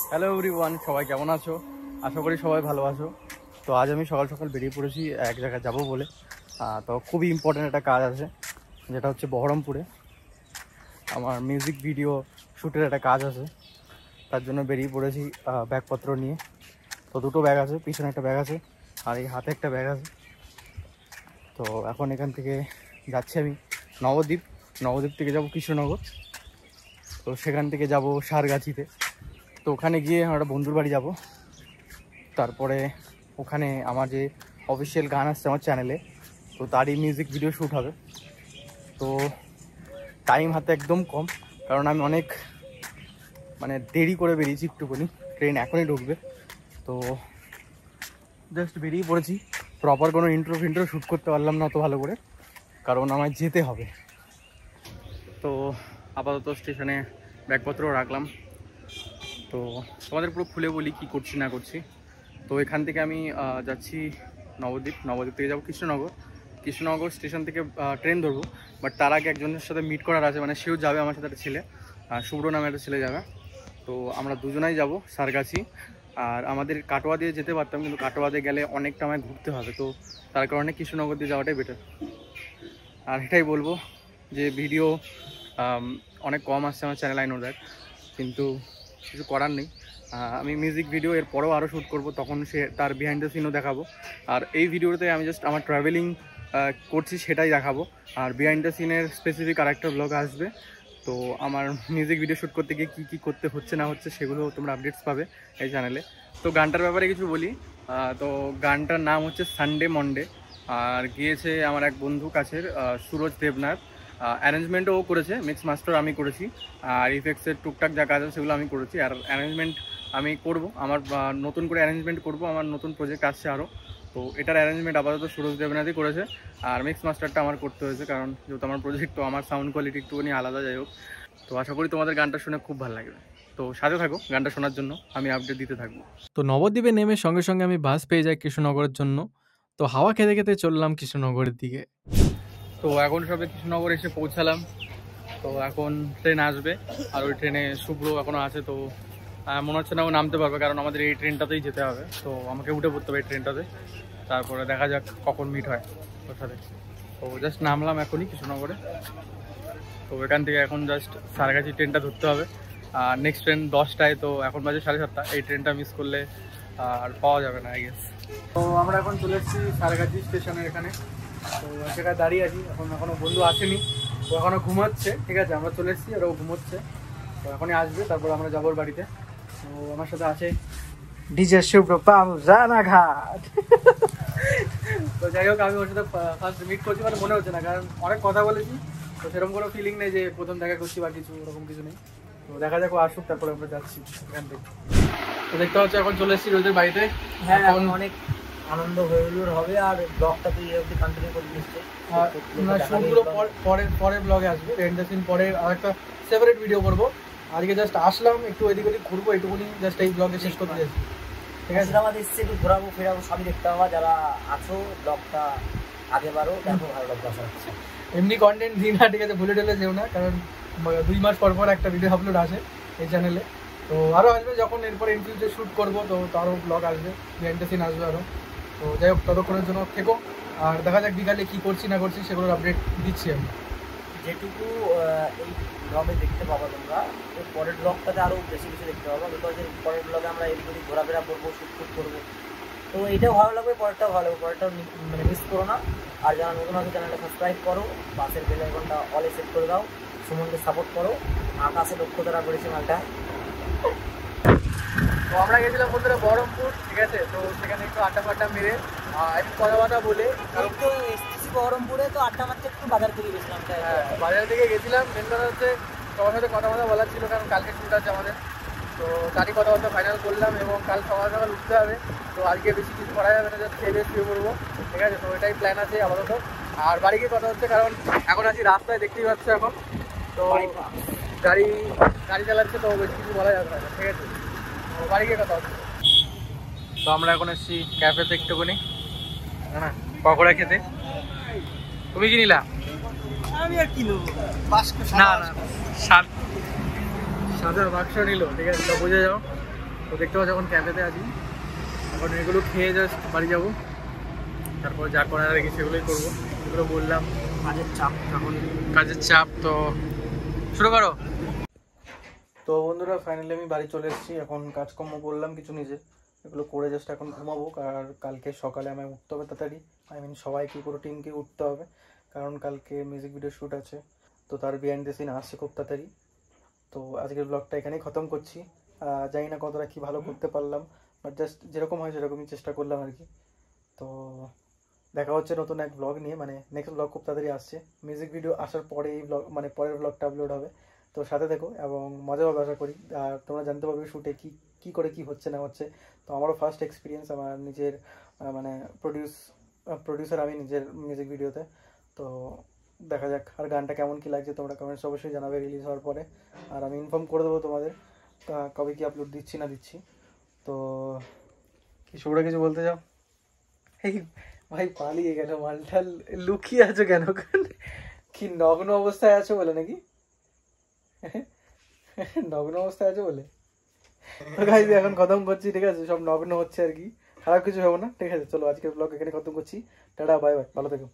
Hello everyone, সবাই কেমন আছো? আশা করি সবাই ভালো আছো। তো আজ আমি সকাল সকাল বেরিয়ে পড়েছি এক জায়গায় যাবো বলে। তো খুবই ইম্পর্ট্যান্ট একটা কাজ আছে, যেটা হচ্ছে বহরমপুরে আমার মিউজিক ভিডিও শ্যুটের একটা কাজ আছে। তার জন্য বেরিয়ে পড়েছি ব্যাগপত্র নিয়ে। তো দুটো ব্যাগ আছে, পিছনে একটা ব্যাগ আছে আর এই হাতে একটা ব্যাগ আছে। তো এখন এখান থেকে যাচ্ছি আমি নবদ্বীপ। নবদ্বীপ থেকে যাব কৃষ্ণনগর। তো সেখান থেকে যাব সারগাছিতে। তো ওখানে গিয়ে আমরা বন্ধুর বাড়ি যাব। তারপরে ওখানে আমার যে অফিসিয়াল গান আসছে আমার চ্যানেলে, তো তারই মিউজিক ভিডিও শ্যুট হবে। তো টাইম হাতে একদম কম, কারণ আমি অনেক দেরি করে বেরিয়েছি একটুখানি। ট্রেন এখনই ঢুকবে। তো জাস্ট বেরিয়ে পড়েছি। প্রপার কোনো ইন্ট্রো শ্যুট করতে পারলাম না অত ভালো করে, কারণ আমায় যেতে হবে। তো আপাতত স্টেশনে ব্যাগপত্র রাখলাম। তো তোমাদের পুরো খুলে বলি কি করছি না করছি। তো এখান থেকে আমি যাচ্ছি নবদ্বীপ। নবদ্বীপ থেকে যাবো কৃষ্ণনগর স্টেশন থেকে ট্রেন ধরবো। বাট তার আগে একজনের সাথে মিট করার আছে, সেও যাবে আমার সাথে, একটা ছেলে শুভ্র নামে একটা ছেলে যাবে। তো আমরা দুজনাই যাব সারগাছি। আর আমাদের কাটোয়া দিয়ে যেতে পারতাম, কিন্তু কাটোয়া দিয়ে গেলে অনেকটা আমায় ঘুরতে হবে। তো তার কারণে কৃষ্ণনগর দিয়ে যাওয়াটাই বেটার। আর এটাই বলবো যে ভিডিও অনেক কম আসছে আমার চ্যানেল, আই নো দ্যাট, কিন্তু কিছু করার নেই। আমি মিউজিক ভিডিও এর পরেও আরও শ্যুট করবো, তখন তার বিহাইন্ড দ্য সিনও দেখাবো। আর এই ভিডিওতে আমি জাস্ট আমার ট্রাভেলিং করছি সেটাই দেখাবো। আর বিহাইন্ড দ্য সিনের স্পেসিফিক আরেকটা ব্লগ আসবে। তো আমার মিউজিক ভিডিও শ্যুট করতে গিয়ে কী করতে হচ্ছে না হচ্ছে সেগুলো তোমরা আপডেটস পাবে এই চ্যানেলে। তো গানটার ব্যাপারে কিছু বলি। তো গানটার নাম হচ্ছে সানডে মন্ডে। আর গিয়েছে আমার এক বন্ধু কাছের, সুরজ দেবনাথ। অ্যারেঞ্জমেন্টও ও করেছে, মিক্স মাস্টার আমি করেছি, আর ইফেক্টসের টুকটাক যা কাজ আছে সেগুলো আমি করেছি। আর অ্যারেঞ্জমেন্ট আমি করব, আমার নতুন করে অ্যারেঞ্জমেন্ট করব, আমার নতুন প্রজেক্ট আসছে আরও। তো এটার অ্যারেঞ্জমেন্ট আপাতত সুরজ দেবনাথই করেছে, আর মিক্স মাস্টারটা আমার করতে হয়েছে, কারণ যেহেতু আমার প্রজেক্ট, তো আমার সাউন্ড কোয়ালিটি একটুখানি আলাদা। যাই হোক, তো আশা করি তোমাদের গানটা শুনে খুব ভালো লাগবে। তো সাথে থাকো, গানটা শোনার জন্য আমি আপডেট দিতে থাকবো। তো নবদ্বীপে নেমে সঙ্গে সঙ্গে আমি বাস পেয়ে যাই কৃষ্ণনগরের জন্য। তো হাওয়া খেতে খেতে চললাম কৃষ্ণনগরের দিকে। তো এখন সবে কৃষ্ণনগর এসে পৌঁছালাম। তো এখন ট্রেন আসবে, আর ওই ট্রেনে শুভ্র এখনও আছে। তো মনে হচ্ছে না ও নামতে পারবে, কারণ আমাদের এই ট্রেনটাতেই যেতে হবে। তো আমাকে উঠে পড়তে হবে এই ট্রেনটাতে। তারপরে দেখা যাক কখন মিট হয় ওর সাথে। তো জাস্ট নামলাম এখনই কৃষ্ণনগরে। তো এখান থেকে এখন জাস্ট সারগাছি ট্রেনটা ধরতে হবে। আর নেক্সট ট্রেন 10টায়। তো এখন বাজে 7:30। এই ট্রেনটা মিস করলে আর পাওয়া যাবে না, আই গেস। তো আমরা এখন চলে এসেছি সারগাছি স্টেশনের এখানে। তো সেখানে দাঁড়িয়ে আছি। এখনও বন্ধু আসেনি, ও এখনও ঘুমাচ্ছে। ঠিক আছে, আমরা চলে এসেছি আর ও ঘুমোচ্ছে। তো এখনই আসবে, তারপর আমরা যাবো ওর বাড়িতে। তো আমার সাথে আছে ডিজে শুভ্র পাবু রানাঘাট। তো যাই হোক, আমি ওর সাথে ফার্স্ট মিট করছি, মনে হচ্ছে না, কারণ অনেক কথা বলেছি। তো সেরকম কোনো ফিলিং নেই যে প্রথম দেখা করছি বা কিছু, ওরকম কিছু নেই। তো দেখা যাক ও আসুক, তারপরে আমরা যাচ্ছি এখান থেকে। তো দেখতে পাচ্ছি এখন চলে এসেছি রোজের বাড়িতে। হ্যাঁ, এখন অনেক আনন্দ হইহুল্লোড় হবে। আর ব্লগটা তুই অবধি কন্টিনিউ করে দিচ্ছে। সবগুলো পরে ব্লগে আসবে। বিহাইন্ড দ্য সিন পরে আরেকটা সেপারেট ভিডিও করবো। আজকে জাস্ট আসলাম, একটু এদিক ওদিক ঘুরবো, একটুখানি জাস্ট এই ব্লগে শেষ করতে যাচ্ছি। ঠিক আছে, আমাদের এসছে একটু ঘোরাবো ফেরাবো, সবই দেখতে হবে। যারা আছো ব্লগটা আগে বারো, দেখো ভালো লাগবে আশা করছি। এমনি কন্টেন্ট দিই না, ঠিক আছে, ভুলে টুলে যেও না, কারণ 2 মাস পর পর একটা ভিডিও আপলোড আসে এই চ্যানেলে। তো আরও আসবে, যখন এরপরে ইন ফিউচার শ্যুট করবো তো আরও ব্লগ আসবে, বিহাইন্ড দ্য সিন আসবে আরও। তো যাই হোক, ততক্ষণের জন্য থেকো। আর দেখা যাক বিকালে কী করছি না করছি সেগুলোর আপডেট দিচ্ছি আমি। যেটুকু এই ব্লগে দেখতে পাবো তোমরা, এর পরের ব্লগটাতে আরও বেশি কিছু দেখতে পাবো। বিকজ এর পরের ব্লগে আমরা এদিক ঘোরাফেরা করবো, শ্যুট করবো। তো এইটাও ভালো লাগবে, পরেরটাও ভালো লাগবে। পরেরটাও মিস করো না। আর যারা নতুন আছে চ্যানেলটা সাবস্ক্রাইব করো, পাশের বেল আইকনটা অলে সেট করে দাও, সুমনকে সাপোর্ট করো। আকাশে লক্ষ্য তারা করেছে মালটা। তো আমরা গেছিলাম বন্ধুরা বহরমপুর, ঠিক আছে। তো সেখানে একটু আড্ডা ফাড্ডা মেরে একটু কথা বলে, কারণ তো এসেছি বহরমপুরে, তো আড্ডা মারতে একটু বাজার থেকে গেছিলাম। বাজার থেকে গেছিলাম। মেন কথা হচ্ছে তোমার সাথে কথা বলার ছিল, কারণ কালকে শ্যুট আছে আমাদের। তো তারই কথাবার্তা ফাইনাল করলাম, এবং কাল সকাল সকাল উঠতে হবে। তো আজকে বেশি কিছু করা যাবে না, জাস্ট খেয়ে শুয়ে পড়বো, ঠিক আছে। তো এটাই প্ল্যান আছে আপাতত। আর বাড়ি গিয়ে কথা হচ্ছে, কারণ এখন আছি রাস্তায়, দেখতেই পাচ্ছ এখন। তো গাড়ি চালাচ্ছে, তো বেশি কিছু বলা যাবে না, ঠিক আছে। তো বাড়ি গিয়ে কথা হচ্ছে। তো আমরা এখন এসেছি ক্যাফেতে একটুখানি, না পকোড়া খেতে। তুমি কি নিলা? আমি আর কি নেবো, না সাদা বাক্স নিল, ঠিক আছে। তো বুঝে যাও। দেখতে পাচ্ছ এখন ক্যাফেতে আছি, এখন এগুলো খেয়ে জাস্ট বাড়ি যাবো, তারপর যা করার আগে সেগুলোই করবো, এগুলো বললাম কাজের চাপ এখন। কাজের চাপ। তো শুরু করো। তো বন্ধুরা ফাইনালি আমি বাড়ি চলে এসেছি, এখন কাজকর্ম করলাম কিছু নিজে, এগুলো করে জাস্ট এখন ঘুমাবো। আর কালকে সকালে আমায় উঠতে হবে তাড়াতাড়ি, সবাইকে পুরো টিমকে উঠতে হবে, কারণ কালকে মিউজিক ভিডিও শ্যুট আছে, তো তার বিহাইন্ড দ্য সিন আসছে খুব তাড়াতাড়ি। তো আজকের ব্লগটা এখানেই খতম করছি। জানি না কতটা কি ভালো করতে পারলাম, বাট জাস্ট যেরকম হয় সেরকমই চেষ্টা করলাম আর কি। তো দেখা হচ্ছে নতুন এক ব্লগ নিয়ে, মানে নেক্সট ব্লগ খুব তাড়াতাড়ি আসছে, মিউজিক ভিডিও আসার পরে এই ব্লগ মানে পরের ব্লগটা আপলোড হবে। তো সাথে দেখো এবং মজা পাবে আশা করি। আর তোমরা জানতে পারবে শ্যুটে কী করে কী হচ্ছে না হচ্ছে। তো আমারও ফার্স্ট এক্সপিরিয়েন্স, আমার নিজের মানে প্রডিউসার আমি নিজের মিউজিক ভিডিওতে। তো দেখা যাক আর গানটা কেমন কী লাগছে, তোমরা কমেন্টস অবশ্যই জানাবে রিলিজ হওয়ার পরে। আর আমি ইনফর্ম করে দেবো তোমাদের কবে কি আপলোড দিচ্ছি না দিচ্ছি। তো কি শুরু কিছু বলতে চাও? এই ভাই পালিয়ে গেল মালটা, লুকিয়ে আছো কেন? কি নগ্ন অবস্থায় আছো বলে নাকি? নগ্ন অবস্থায় আছো বলে? তো গাইস এখন খতম করছি, ঠিক আছে? সব নগ্ন হচ্ছে আর কি, খারাপ কিছু হবে না, ঠিক আছে? চলো আজকের ব্লগ এখানে খতম করছি, টাটা বাই বাই, ভালো থেকো।